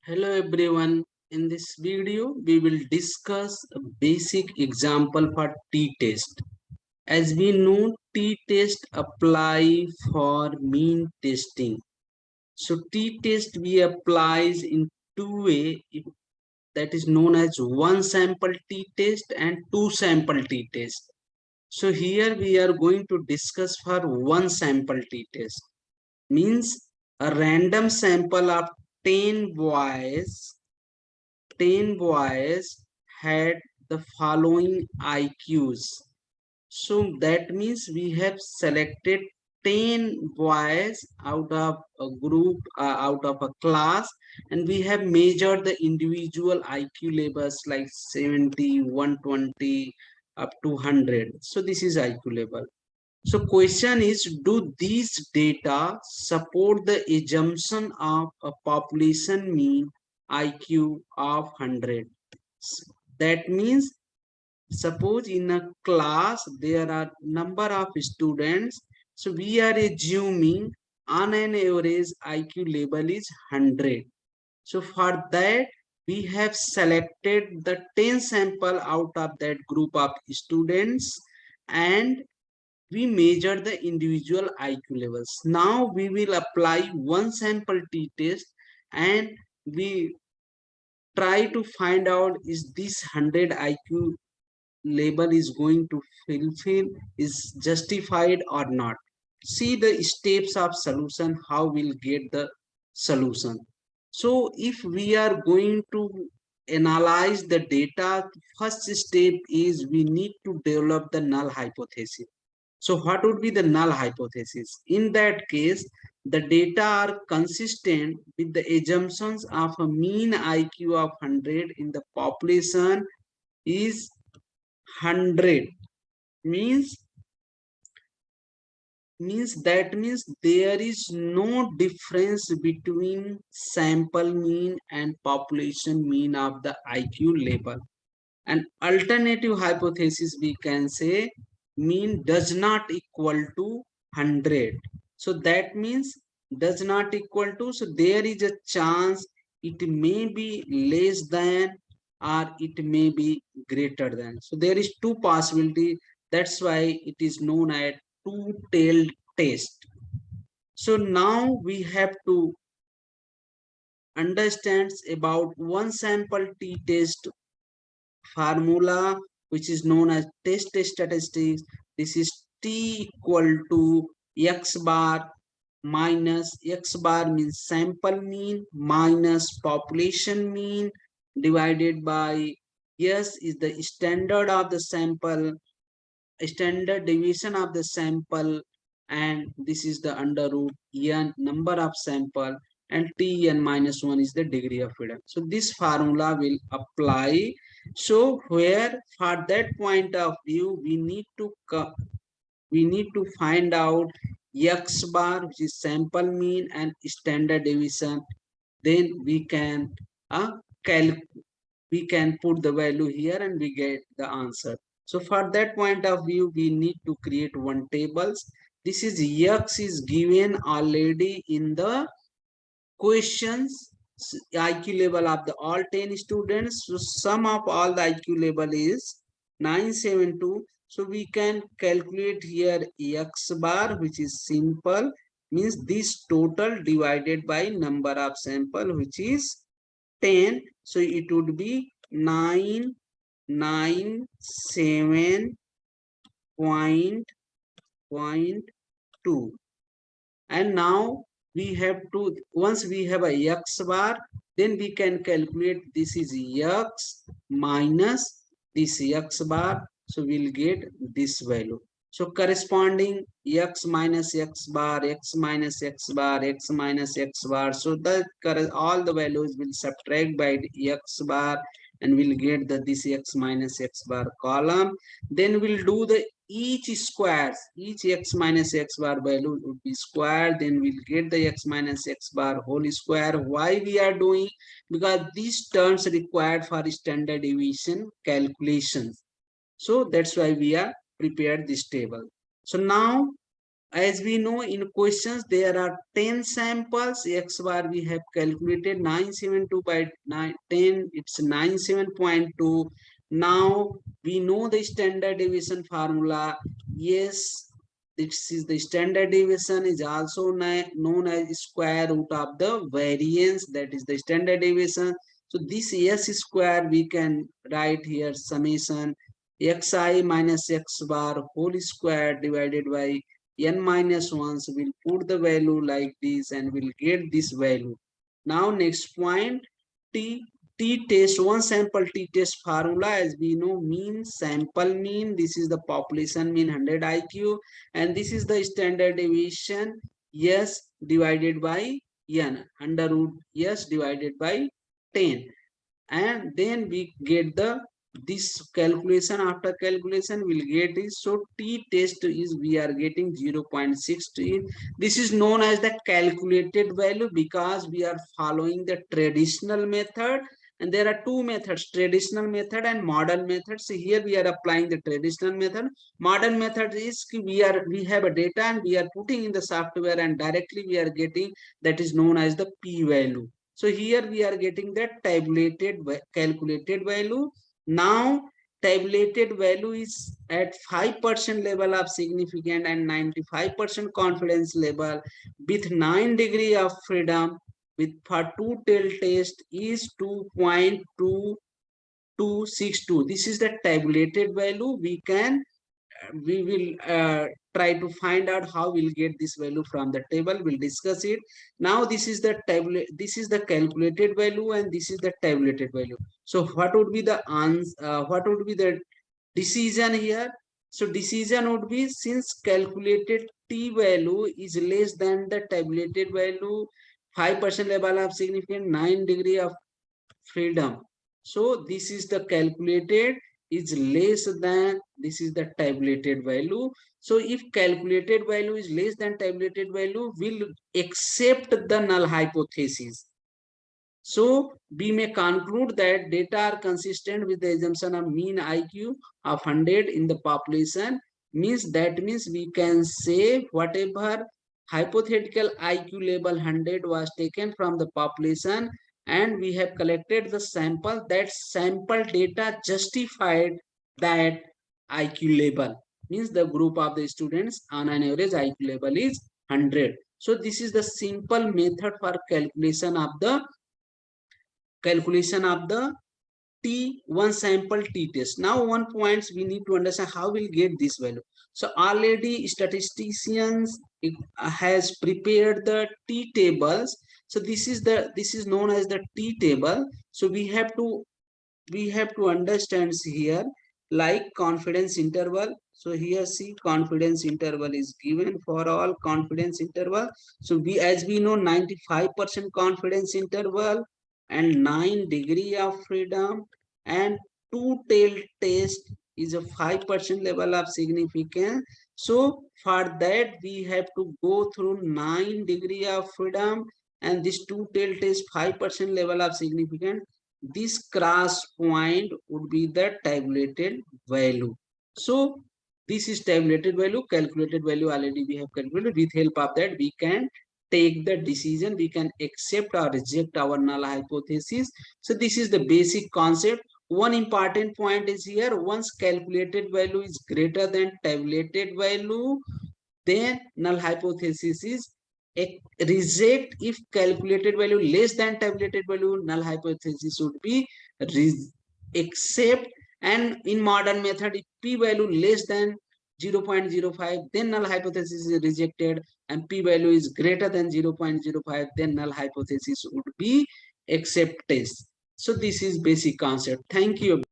Hello everyone. In this video, we will discuss a basic example for t-test. As we know, t-test apply for mean testing. So t-test we applies in two way, that is known as one sample t-test and two sample t-test. So here we are going to discuss for one sample t-test. Means a random sample of 10 boys 10 boys had the following IQs. So that means we have selected 10 boys out of a group, out of a class, and we have measured the individual IQ levels like 70, 120, up to 100. So this is IQ level. So question is, do these data support the assumption of a population mean IQ of 100? That means suppose in a class there are number of students. So we are assuming on an average IQ level is 100. So for that we have selected the 10 sample out of that group of students and we measure the individual IQ levels. Now we will apply one sample t-test and we try to find out is this 100 IQ label is going to fulfill, is justified or not. See the steps of solution, how we'll get the solution. So if we are going to analyze the data, first step is we need to develop the null hypothesis. So what would be the null hypothesis? In that case, the data are consistent with the assumptions of a mean IQ of 100 in the population is 100. Means that means there is no difference between sample mean and population mean of the IQ level. An alternative hypothesis we can say mean does not equal to 100. So that means does not equal to, so there is a chance it may be less than or it may be greater than. So there is two possibility. That's why it is known as two-tailed test. So now we have to understand about one sample t-test formula, which is known as test statistics. This is t equal to x bar minus x bar means sample mean minus population mean divided by s is the standard of the sample, standard deviation of the sample, and this is the under root n number of sample, and tn minus 1 is the degree of freedom. So this formula will apply. So where for that point of view we need to find out x bar, which is sample mean and standard deviation. Then we can uh, we can put the value here and we get the answer. So for that point of view, we need to create one tables. This is x is given already in the questions, IQ level of the all 10 students. So sum of all the IQ level is 972. So we can calculate here x bar, which is simple, means this total divided by number of sample, which is 10. So it would be 997.2. And now we have to, once we have a x bar, then we can calculate this is x minus this x bar. So we'll get this value. So corresponding x minus x bar, x minus x bar, x minus x bar. So the all the values will subtract by the x bar and we'll get the this x minus x bar column. Then we'll do the each squares, each x minus x bar value would be squared. Then we'll get the x minus x bar whole square. Why we are doing? Because these terms required for standard deviation calculations. So that's why we are prepared this table. So now as we know in questions there are 10 samples. X bar we have calculated 972 by 10, it's 97.2. Now we know the standard deviation formula. Yes, this is the standard deviation is also known as square root of the variance, that is the standard deviation. So this S square we can write here summation xi minus x bar whole square divided by n minus 1. So we'll put the value like this and we'll get this value. Now next point, t-test, one sample t-test formula. As we know, mean, sample mean, this is the population mean 100 IQ, and this is the standard deviation S divided by n, under root S divided by 10. And then we get the this calculation. After calculation we'll get this. So t test is we are getting 0.16. This is known as the calculated value because we are following the traditional method, and there are two methods, traditional method and modern method. So here we are applying the traditional method. Modern method is we have a data and we are putting in the software and directly we are getting, that is known as the p value. So here we are getting that tabulated calculated value. Now tabulated value is at 5% level of significant and 95% confidence level with 9 degree of freedom, with for two-tail test is 2.2262. This is the tabulated value. We will try to find out how we'll get this value from the table. We'll discuss it. Now this is the table, this is the calculated value and this is the tabulated value. So what would be the what would be the decision here? So decision would be, since calculated t value is less than the tabulated value, 5% level of significance, 9 degree of freedom. So this is the calculated is less than, this is the tabulated value. So if calculated value is less than tabulated value, we'll accept the null hypothesis. So we may conclude that data are consistent with the assumption of mean IQ of 100 in the population. That means we can say whatever hypothetical IQ level 100 was taken from the population and we have collected the sample, that sample data justified that IQ level. Means the group of the students on an average IQ level is 100. So this is the simple method for calculation of the T one sample T test. Now one points we need to understand how we'll get this value. So already statisticians has prepared the T tables. So this is known as the T table. So we have to understand here, like confidence interval. So here see, confidence interval is given for all confidence interval. So as we know, 95% confidence interval and 9 degree of freedom and two-tailed test is a 5% level of significance. So for that we have to go through 9 degree of freedom and this two-tailed test 5% level of significance. This cross point would be the tabulated value. So this is tabulated value. Calculated value already we have calculated. With help of that we can take the decision, we can accept or reject our null hypothesis. So this is the basic concept. One important point is here, once calculated value is greater than tabulated value, then null hypothesis is reject. If calculated value less than tabulated value, null hypothesis would be accept. And in modern method, if p value less than 0.05, then null hypothesis is rejected, and p value is greater than 0.05, then null hypothesis would be accepted. So this is basic concept. Thank you.